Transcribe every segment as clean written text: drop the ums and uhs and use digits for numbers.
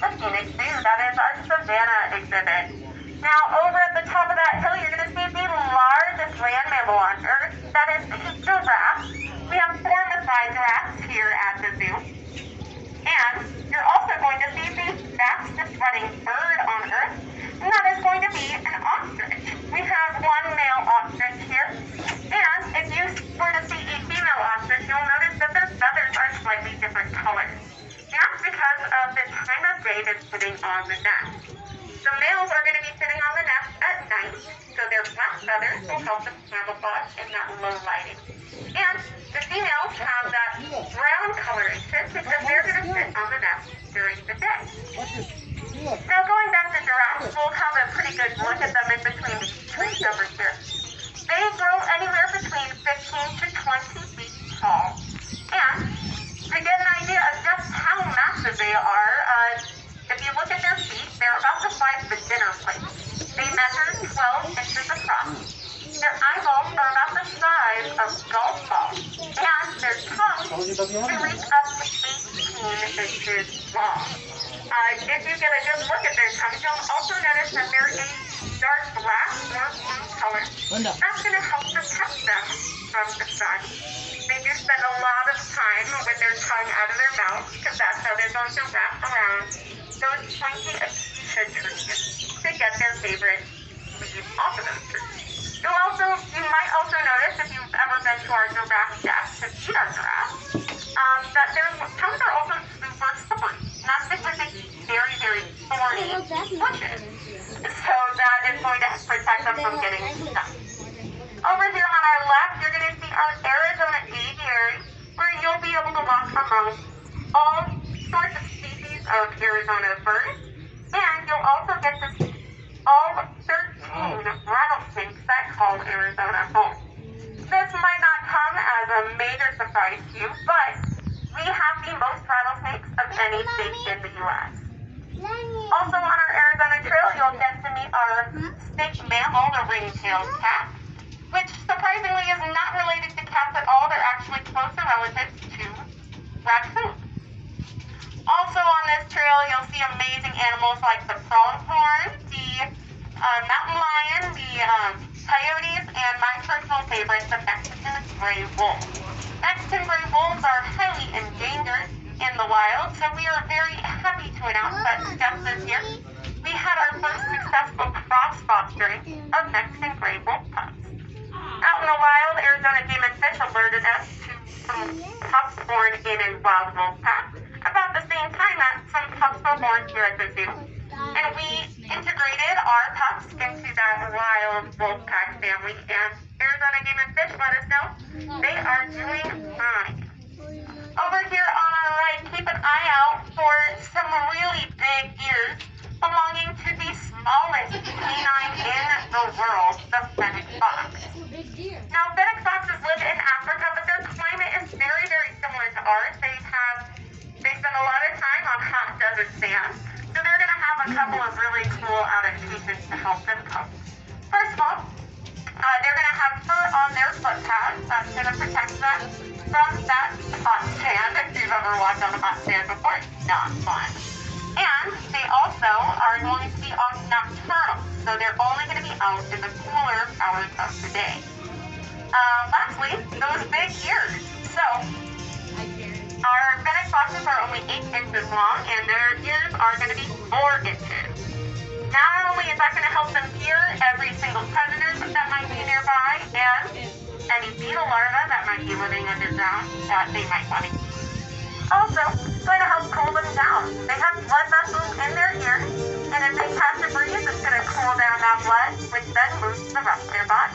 the Phoenix Zoo. That is our Savannah exhibit. Now, over at the top of that hill, you're going to see the largest land mammal on Earth. That is the giraffe. We have 4 Maasai giraffes here at the zoo. And you're also going to see the fastest running bird on Earth, and that is going to be an ostrich. We have 1 male ostrich here, and if you were to see a female ostrich, you'll notice that their feathers are slightly different colors. That's because of the time of day they're sitting on the nest. The males are going to be sitting on the nest at night, so their black feathers will help them camouflage in that low lighting. And the females have that brown coloration because they're going to sit on the nest during the day. Now going back to giraffes, we'll have a pretty good look at them in between the trees over here. They grow anywhere between 15 to 20 feet tall. And to get an idea of just how massive they are, if you look at their feet, they're about the size of a dinner plate. They measure 12 inches across. Their eyeballs are about the size of golf balls, and their tongues can reach up to 18 inches long. If you get a good look at their tongues, you'll also notice that they're a dark black or blue color. That's going to help protect them from the sun. They do spend a lot of time with their tongue out of their mouth because that's how they're going to wrap around those pointy acacia trees to get their favorite leaves off of those trees. You might also notice, if you've ever been to our giraffe shack to feed our giraffes, that their tongues are also super slippery. And that's because they eat very, very thorny bushes. So that is going to protect them from getting stuck. Over here on our left, you're going to see our Arizona aviary, where you'll be able to walk among all sorts of species of Arizona birds, and you'll also get to see all 13 rattlesnakes that call Arizona home. This might not come as a major surprise to you, but we have the most rattlesnakes of any state in the U.S. Also on our Arizona Trail, you'll get to meet our snake mammal, the ring-tailed cat, which surprisingly is not related to cats at all. They're actually closer relatives to raccoons. Also on this trail, you'll see amazing animals like the pronghorn, the mountain lion, the coyotes, and my personal favorite, the Mexican gray wolf. Mexican gray wolves are highly endangered in the wild, so we are very happy to announce that just this year, we had our first successful cross-fostering of Mexican gray wolf pups. Out in the wild, Arizona Game and Fish alerted us to some pups born in a wild wolf pack about the same time that some pups were born here at the zoo. And we integrated our pups into that wild wolf pack family, and Arizona Game and Fish let us know they are doing fine. Over here on our right, keep an eye out for some really big ears belonging to the smallest canine in the world, the fennec fox. Now, fennec foxes live in Africa, but their climate is very, very similar to ours. They spend a lot of time on hot desert sand, so they're going to have a couple of really cool adaptations to help them cope. First of all, they're going to have fur on their foot pads that's going to protect them from that hot sand. If you've ever walked on a hot sand before, it's not fun. And they also are going to be nocturnal, so they're only going to be out in the cooler hours of the day. Lastly, those big ears. So, our fennec foxes are only 8 inches long, and their ears are going to be 4 inches. Not only is that going to help them hear every single predator that might be nearby, and any beetle larvae that might be living underground that they might want to eat. Also, it's going to help cool them down. They have blood vessels in their ears, and if they catch a breeze, it's going to cool down that blood, which then moves to the rest of their body.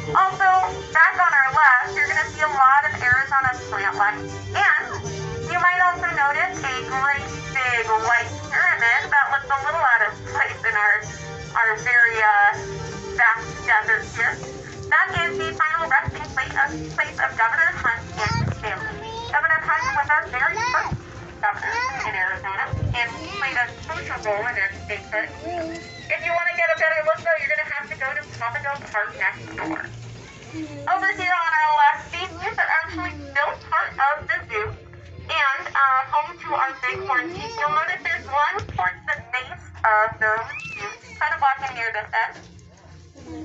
Also, back on our left, you're going to see a lot of Arizona plant life, and you might also notice a great big white pyramid that looks a little out of place in our very vast desert here. That is the final resting place of Governor Hunt and his family. Governor Hunt was our very first governor in Arizona, and played a crucial role in their statehood. If you want to get a better look, though, you're going to have to go to Papago Park next door. Over here on our left, these zoos are actually still part of the zoo, and home to our bighorn sheep. You'll notice there's one towards the base of those buttes, kind of walking near this end.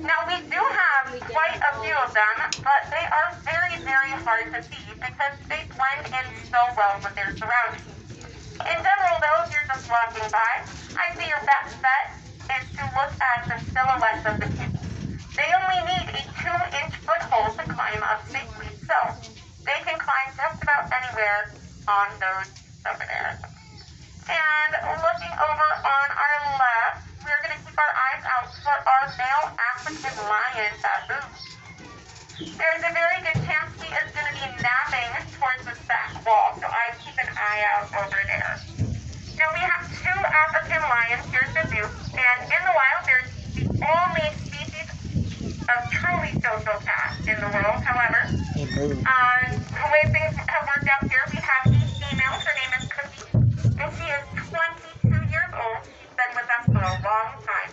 Now we do have quite a few of them, but they are very, very hard to see because they blend in so well with their surroundings. In general though, if you're just walking by, I see your best bet is to look at the silhouettes of the sheep. They only need a 2-inch foothold to climb up safely, so they can climb just about anywhere on those over there. And looking over on our left, we're going to keep our eyes out for our male African lion baboon. There's a very good chance he is going to be napping towards this back wall, so I keep an eye out over there. Now we have 2 African lions here at the zoo, and in the wild there's the only species of truly social cat in the world. However, the way things have worked out here, we have a female, her name is Cookie, and she is 22 years old. She's been with us for a long time,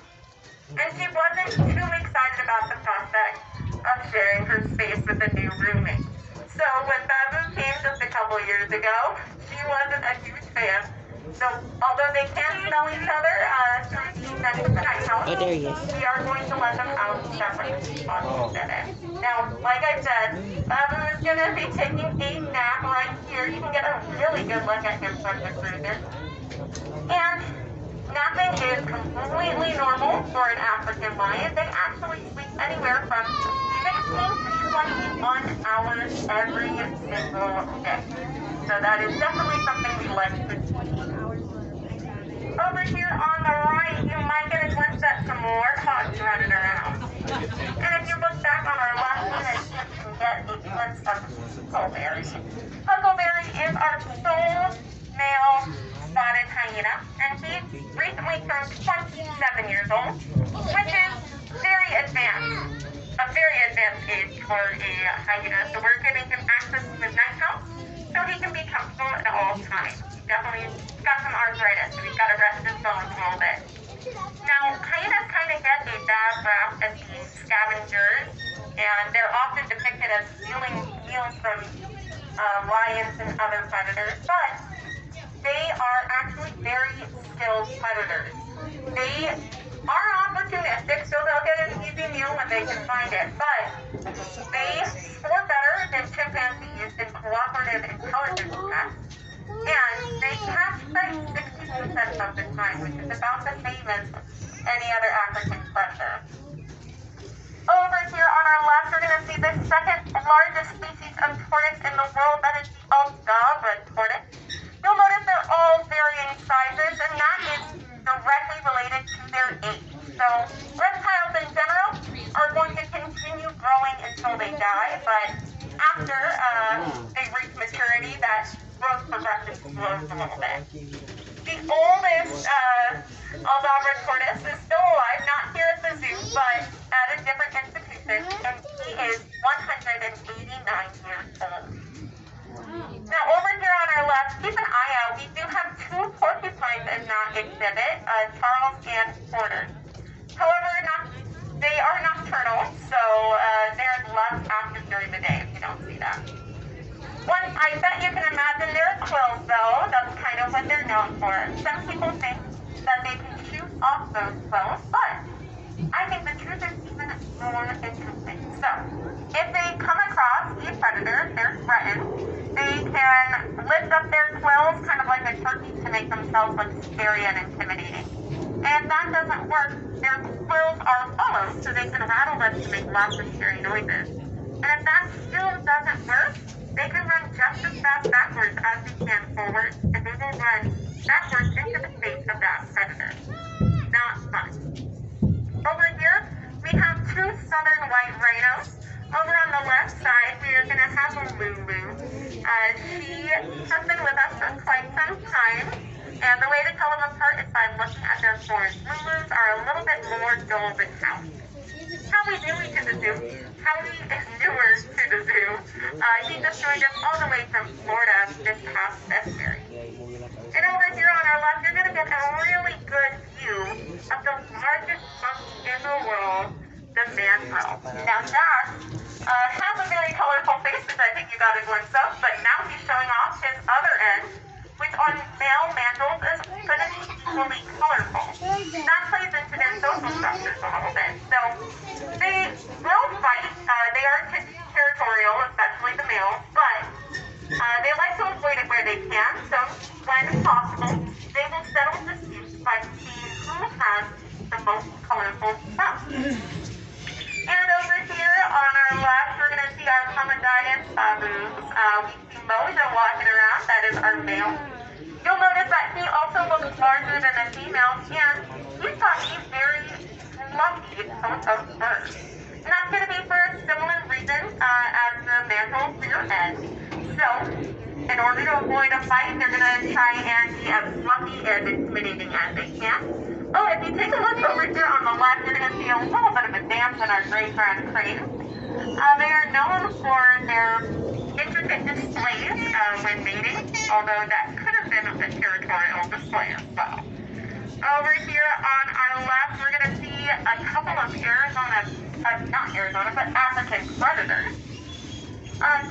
and she wasn't too excited about the prospect of sharing her space with a new roommate. So when Babu came just a couple years ago, she wasn't a huge fan. So although they can smell each other through the vents of the night house, we are going to let them out separately on the exhibit. Now, like I said, Babu is going to be taking a nap right here. You can get a really good look at him from the cruiser. And napping is completely normal for an African lion. They actually sleep anywhere from 16 to 21 hours every single day. So that is definitely something we like to see. Over here on the right, you might get a glimpse at some warthogs running around. And if you look back on our left unit, you can get a glimpse of Huckleberry. Huckleberry is our sole male spotted hyena, and he recently turned 27 years old, which is very advanced. A very advanced age for a hyena, so we're giving him access to the night house so he can be comfortable at all times. He's definitely got some arthritis, so he's got to rest his bones a little bit. Now, hyenas kind of get a bad rap as being scavengers, and they're often depicted as stealing meals from lions and other predators, but they are actually very skilled predators. They are opportunistic, so they'll get an easy meal when they can find it, but they score better than chimpanzees in cooperative intelligence tests, and they catch by 60% of the time, which is about the same as any other African predator. Over here on our left, we're going to see the second largest species of tortoise in the world, that is the Aldabra tortoise. You'll notice they're all varying sizes, and that is directly related to their age. So reptiles in general are going to continue growing until they die, but after they reach maturity, that growth progression slows a little bit. The oldest Aldabra tortoise is still alive, not here at the zoo, but at a different institution, and he is 189 years old. Now, over here on our left, keep an eye out. We do have 2 porcupines in that exhibit, Charles and Porter. However, they are nocturnal, so they're less active during the day if you don't see them. I bet you can imagine their quills, though. That's kind of what they're known for. Some people think that they can shoot off those quills, but I think the truth is even more interesting. So, if they come across a predator, they're threatened, they can lift up their quills, kind of like a turkey, to make themselves look scary and intimidating. And if that doesn't work, their quills are hollow, so they can rattle them to make lots of scary noises. And if that still doesn't work, they can run just as fast backwards as they can forward, and they will run backwards into the face of that predator. Not fun. Over here, we have 2 southern white rhinos. Over on the left side, we are going to have a Lulu. She has been with us for quite some time, and the way to tell them apart is by looking at their horns. Lulus are a little bit more dull than Howie. Howie newly to the zoo. Howie is newer to the zoo. He just joined us all the way from Florida this past February. And over here on our left, you're going to get a really good view of the largest monkey in the world, the mandrill. Now that has a very colorful face, which I think you got a glimpse of, but now he's showing off his other end, which on male equally colorful. That plays into their social structures a little bit. So they will fight. They are territorial, especially the males, but they like to avoid it where they can. So when possible, they will settle disputes by seeing who has the most colorful spouse. And over here on our left, we're going to see our Hamadryas baboons. We see Mojo walking around. That is our male. You'll notice that he also looks larger than the female, and he's got a very fluffy coat of fur. And that's going to be for a similar reason as the mantle for your head. So, in order to avoid a fight, they're going to try and be as fluffy and intimidating as they can. Oh, if you take a look over here on the left, you're going to see a little bit of a dance in our gray crowned crane. They are known for their intricate displays when mating, although that could have been a territorial display as well. Over here on our left, we're going to see a couple of African predators.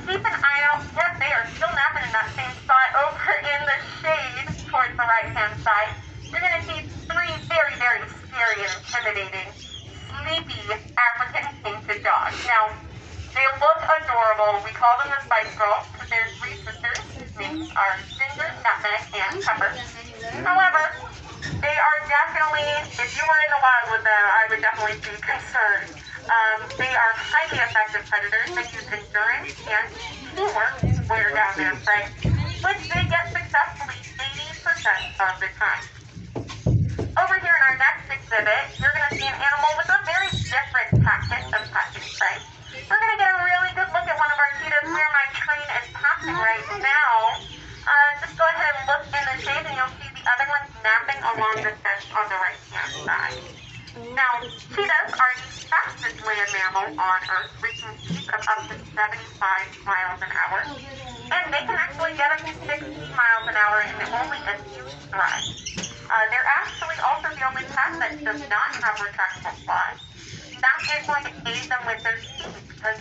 Keep an eye out. Yes, they are still napping in that same spot over in the shade towards the right-hand side. You're going to see three very, very scary and intimidating, sleepy African painted dogs. Now, they look adorable. We call them the Spice Girls because they're three sisters whose names are Ginger, Nutmeg, and Pepper. However, they are definitely, if you were in the wild with them, I would definitely be concerned. They are highly effective predators. They use endurance and teamwork to wear down their prey, which they get successfully 80% of the time. Over here in our next exhibit, you're going to see an animal with a very different tactic of catching prey. We're going to get a really good look at one of our cheetahs where my train is passing right now. Just go ahead and look in the shade and you'll see the other one napping along the fence on the right-hand side. Now, cheetahs are the fastest land mammal on Earth, reaching speeds of up to 75 miles an hour. And they can actually get up to 60 miles an hour in only a few strides. They're actually also the only pack that does not have retractable claws. That is going to aid them with their speed because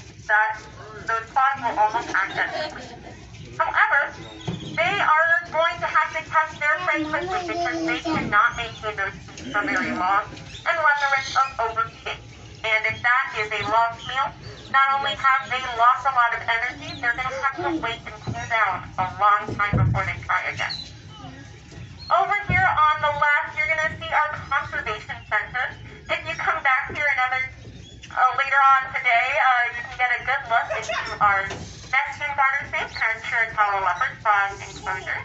those claws will almost act as sleep. However, they are going to have to catch their prey quickly because they cannot maintain those speeds for very long and run the risk of overfeeding. And if that is a lost meal, not only have they lost a lot of energy, they're going to have to wait and cool down a long time before they try again. Over here on the left, you're going to see our conservation center. If you come back here later on today, you can get a good look into our Mexican garter snake and our Chiricahua leopard frog enclosure.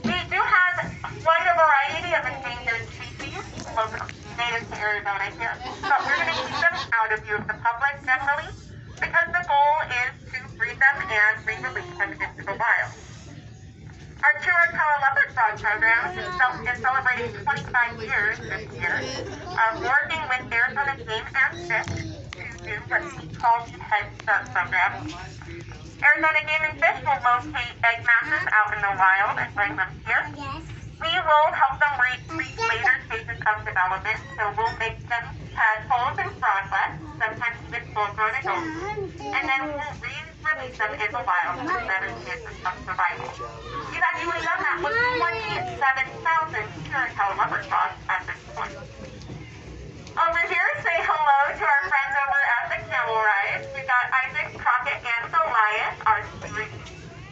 We do have quite a variety of endangered species native to Arizona here, but we're going to keep them out of view of the public generally because the goal is to breed them and re-release them into the wild. Our Chiricahua leopard frog program is celebrating 25 years this year, working with Arizona Game and Fish to do what we call the Head Start program. Arizona Game and Fish will locate egg masses out in the wild and bring them here. We will help them reach later stages of development, so we'll make them tadpoles and froglets, sometimes even full-grown adults, and then we'll re-release them in the wild with better chances of survival. We've actually done that with 27,000 Chiricahua leopard frogs at this point. Over here, say hello to our friends over at the camel ride. We've got Isaac, Crockett, and Goliath, our three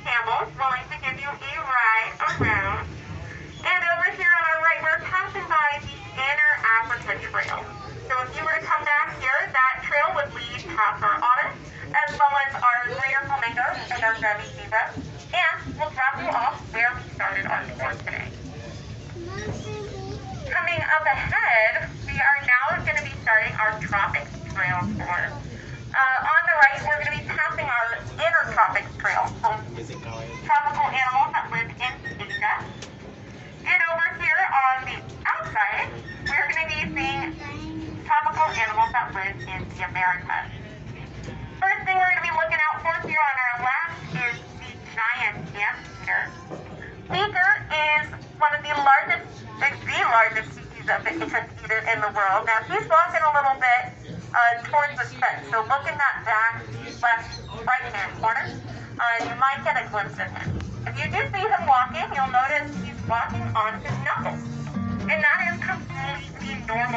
camels, willing to give you a ride around. And over here on our right, we're passing by the Inner Africa Trail. So if you were to come back here, that trail would lead past our otter, as well as our greater flamingos and our grubby zebras. And we'll drop you off where we started our tour today. Coming up ahead, we are now going to be starting our Tropics Trail tour. On the right, we're going to be passing our Inner Tropics Trail, tropical animals that live in Asia. And over here on the outside, we're going to be seeing tropical animals that live in the Americas. First thing we're going to be looking out for here on our left is the giant anteater. Anteater is one of the largest species of anteater in the world. Now he's walking a little bit towards the fence, so look in that back left right-hand corner. You might get a glimpse of him. If you do see him walking, you'll notice he's walking on his knuckles. And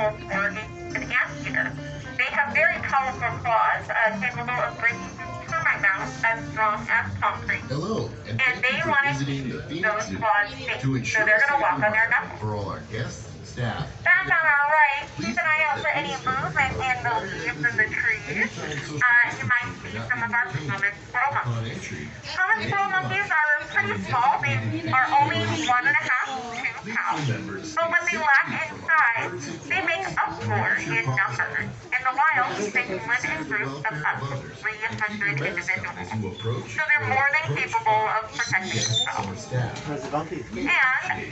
suitable for an anteater. They have very powerful claws, capable of breaking through termite mounds as strong as concrete. Hello, And they want to keep those claws safe, so they're going to walk on their knuckles. For all our guests, staff. Back on our right, keep an eye out for any movement in the leaves and the trees. You might see some of our common squirrel monkeys. Common squirrel monkeys are pretty small. They are only 1.5 to 2 pounds. But when they lack in size, they make up for in numbers. In the wild, they can live in groups of up to 300 individuals. So they're more than capable of protecting themselves. And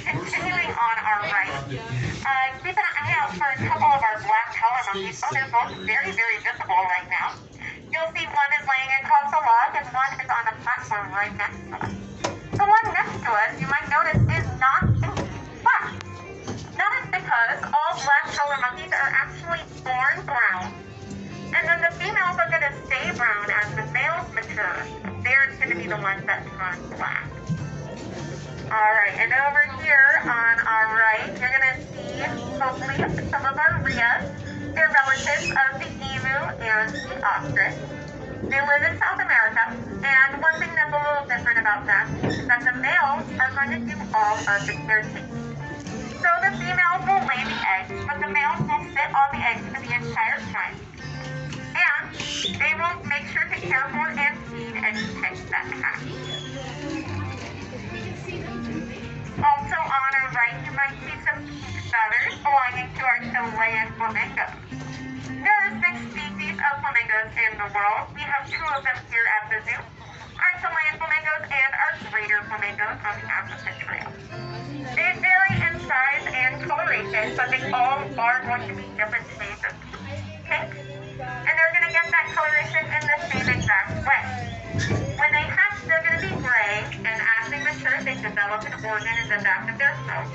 continuing on our right, keep an eye out for a couple of our black color monkeys. Oh, they're both very, very visible right now. You'll see one is laying across a log and one is on a platform right next to us. The one next to us, you might notice, is not black. That is because all black color monkeys are actually born brown. And then the females are going to stay brown as the males mature. They're going to be the ones that turn black. Alright, and over here on our right, you're going to see, hopefully, some of our rheas. They're relatives of the emu and the ostrich. They live in South America, and one thing that's a little different about them is that the males are going to do all of the caretaking. So the females will lay the eggs, but the males will sit on the eggs for the entire time. And they will make sure to care for and feed any chicks that hatch. Also on our right, you might see some feathers belonging to our Chilean flamingos. There are 6 species of flamingos in the world. We have 2 of them here at the zoo. Our Chilean flamingos and our greater flamingos on the Africa Trail. They vary in size and coloration, but they all are going to be different shades of pink. And they're going to get that coloration in the same exact way. When they hatch, they're going to be gray, and as they mature, they develop an organ in the back of their throat,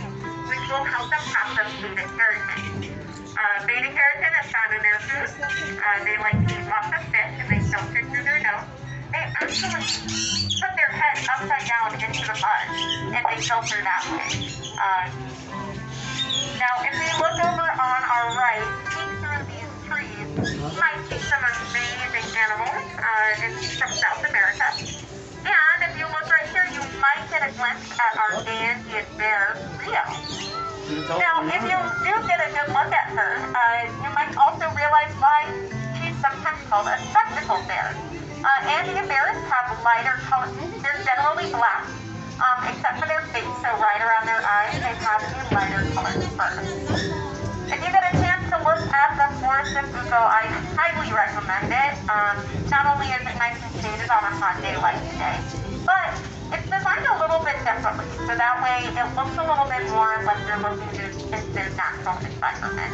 which will help them process beta-carotene. Beta-carotene is found in their food. They like to eat lots of fish, and they filter through their nose. They actually put their head upside down into the mud, and they filter that way. Now, if we look over on our right, peek through these trees, you might see some amazing animals from South America. And if you look right here, you might get a glimpse at our Andean bear, Rio. Now, if you do get a good look at her, you might also realize why she's sometimes called a spectacled bear. Andean bears have lighter colors. They're generally black, except for their face, so right around their eyes, they have a lighter colored fur. If you get a chance to look at the Forest of Bucco, I highly recommend it. Not only is it nice and shaded on a hot day like today, but it's designed a little bit differently, so that way it looks a little bit more like you're looking into their natural environment.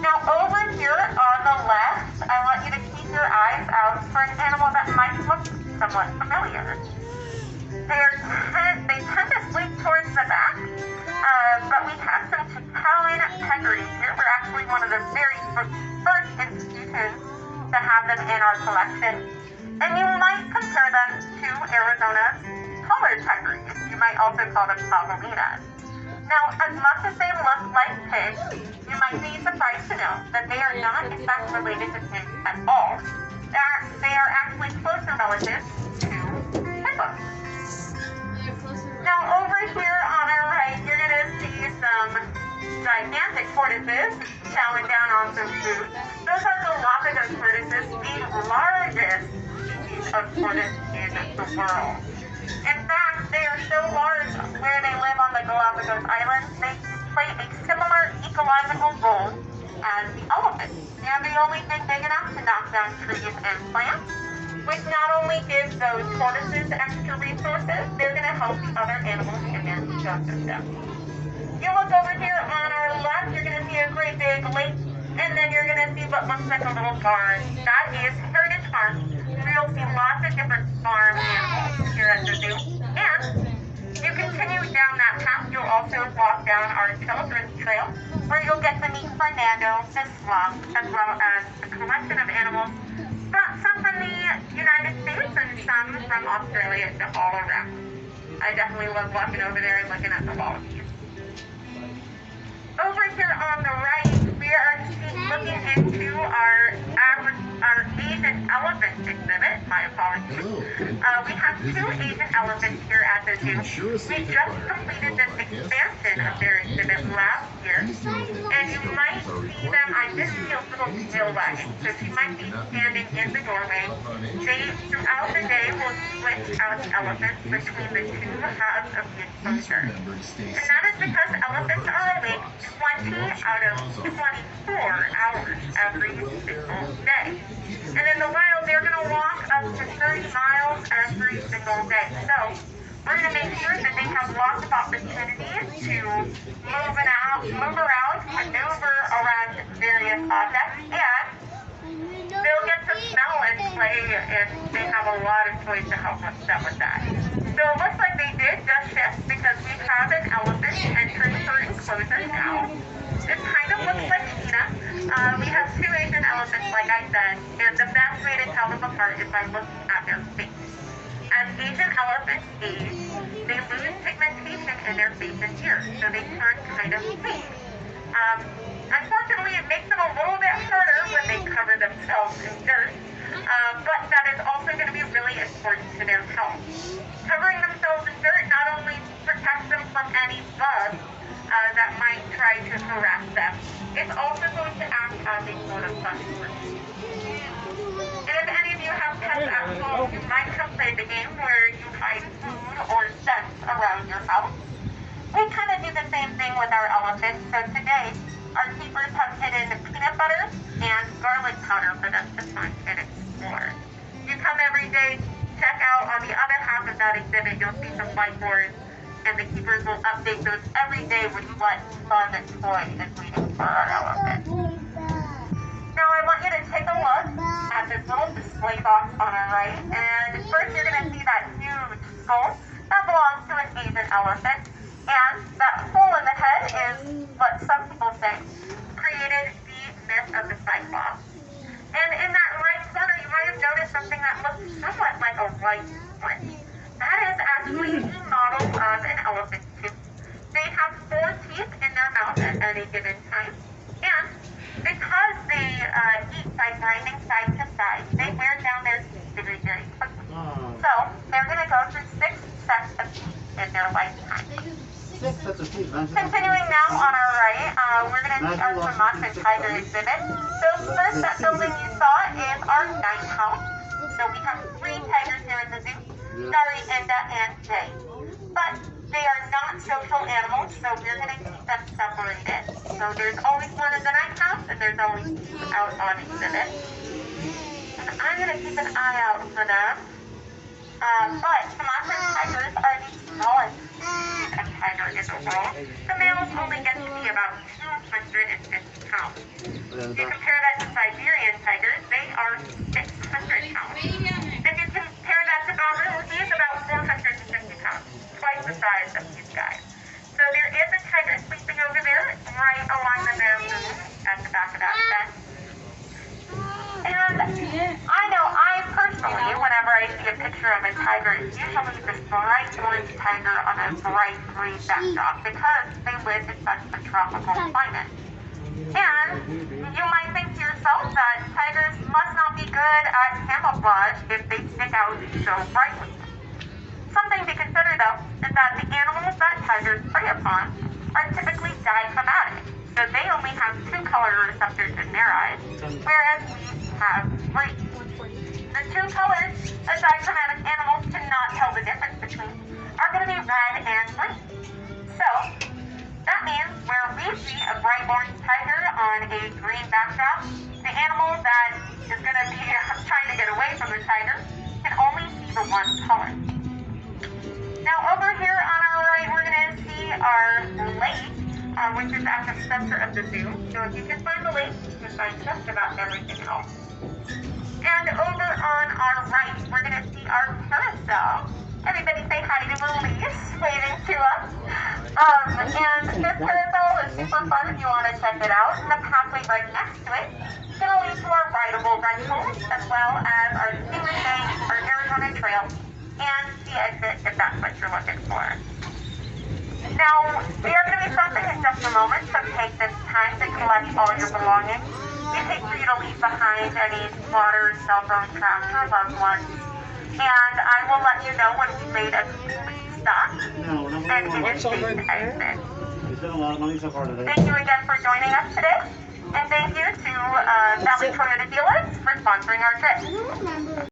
Now over here on the left, I want you to keep your eyes out for an animal that might look somewhat familiar. They tend to sleep towards the back, but we have some Chicalan peccaries here. We're actually one of the very first institutions to have them in our collection. And you might compare them to Arizona's collared peccaries. You might also call them pavolinas. Now, as much as they look like pigs, you might be surprised to know that they are not in fact related to pigs at all. They are actually closer relatives to hippos. Now, over here on our right, you're going to see some gigantic tortoises chowing down on some food. Those are Galapagos tortoises, the largest species of tortoise in the world. In fact, they are so large where they live on the Galapagos Islands, they play a similar ecological role as the elephant. They're the only thing big enough to knock down trees and plants, which not only gives those tortoises extra resources, they're going to help the other animals in their ecosystem. You look over here on our left, you're going to see a great big lake, and then you're going to see what looks like a little barn. That is Heritage Farm. You'll see lots of different farm animals here at the zoo. And you continue down that path, you'll also walk down our children's trail, where you'll get to meet Fernando, the sloth, as well as a collection of animals, some from the United States and some from Australia to all around. I definitely love walking over there and looking at the wallabies. Over here on the right, we are looking into our Asian elephant exhibit. My apologies. We have two Asian elephants here at the zoo. We just completed this expansion of their exhibit last year, and you might see them. I did see a little tail wagging, so she might be standing in the doorway. They, throughout the day, will switch out the elephants between the two halves of the enclosure. And that is because elephants are awake 20 out of 24 hours every single day. And in the wild, they're going to walk up to 30 miles every single day. So we're going to make sure that they have lots of opportunities to move around, maneuver around various objects, and they'll get to smell and play, and they have a lot of toys to help them with that. So it looks like they did just shift because we have an elephant entering her enclosure now. It kind of looks like Tina. We have two Asian elephants, like I said, and the best way to tell them apart is by looking at their face. As Asian elephants age, they lose pigmentation in their face and ears, so they turn kind of pink. Unfortunately, it makes them a little bit harder when they cover themselves in dirt, but that is also going to be really important to their health. Covering themselves in dirt not only protects them from any bugs that might try to harass them, it's also going to act as a sort of sunscreen. And if any of you have pets at home, you might have played the game where you hide food or scents around your house. We kind of do the same thing with our elephants, so today our keepers have hidden peanut butter and garlic powder for them to find and explore. You come every day, check out on the other half of that exhibit, you'll see some whiteboards, and the keepers will update those every day with what fun and toy is waiting for our elephant. Now I want you to take a look at this little display box on our right, and first you're going to see that huge skull. That belongs to an Asian elephant, and that hole in the head is what some people say created the myth of the Cyclops. And in that right corner, you might have noticed something that looks somewhat like a white switch. That is actually the model of an elephant tooth. They have 4 teeth in their mouth at any given time, and because they eat by grinding side to side, they wear down their teeth very, very quickly. So they're going to go through 6 sets of teeth in their lifetime. Continuing now on our right, we're going to see our Sumatra tiger exhibit. So first, that building you saw is our night house. So we have 3 tigers here in the zoo, Dari, Inda, and Jay. But they are not social animals, so we're going to keep them separated. So there's always one in the night house, and there's always 2 out on exhibit. And I'm going to keep an eye out for them. But Sumatra tigers are the smallest species of tiger in the world. The males only get to be about 250 pounds. If you compare that to Siberian tigers, they are 600 pounds. If you compare that to Babu, he is about 450 pounds, twice the size of these guys. So there is a tiger sleeping over there, right along the bamboo at the back of that fence. And I know I personally, whenever I see a picture of a tiger, it's usually this bright orange tiger on a bright green backdrop because they live in such a tropical climate. And you might think to yourself that tigers must not be good at camouflage if they stick out so brightly. Something to consider though is that the animals that tigers prey upon are typically dichromatic. So they only have 2 color receptors in their eyes, whereas we have 3. The 2 colors that dichromatic animals cannot tell the difference between are going to be red and green. So that means where we see a bright orange tiger on a green backdrop, the animal that is going to be trying to get away from the tiger can only see the 1 color. Now over here on our right, we're going to see our lake, which is at the center of the zoo. So if you can find the lake, you can find just about everything else. And over on our right, we're going to see our carousel. Everybody say hi to Elise, waving to us. And this carousel is super fun if you want to check it out. And the pathway right next to it is going to lead to our rideable rentals, as well as our Stingray Bank, our Arizona Trail, and the exit if that's what you're looking for. Now, we are going to be stopping at just a moment, so take this time to collect all your belongings. We'd hate for you to leave behind any water, cell phone, trash, or loved ones. And I will let you know when we've made a complete stop and it is safe to exit. Thank you again for joining us today. And thank you to Valley Toyota dealers for sponsoring our trip.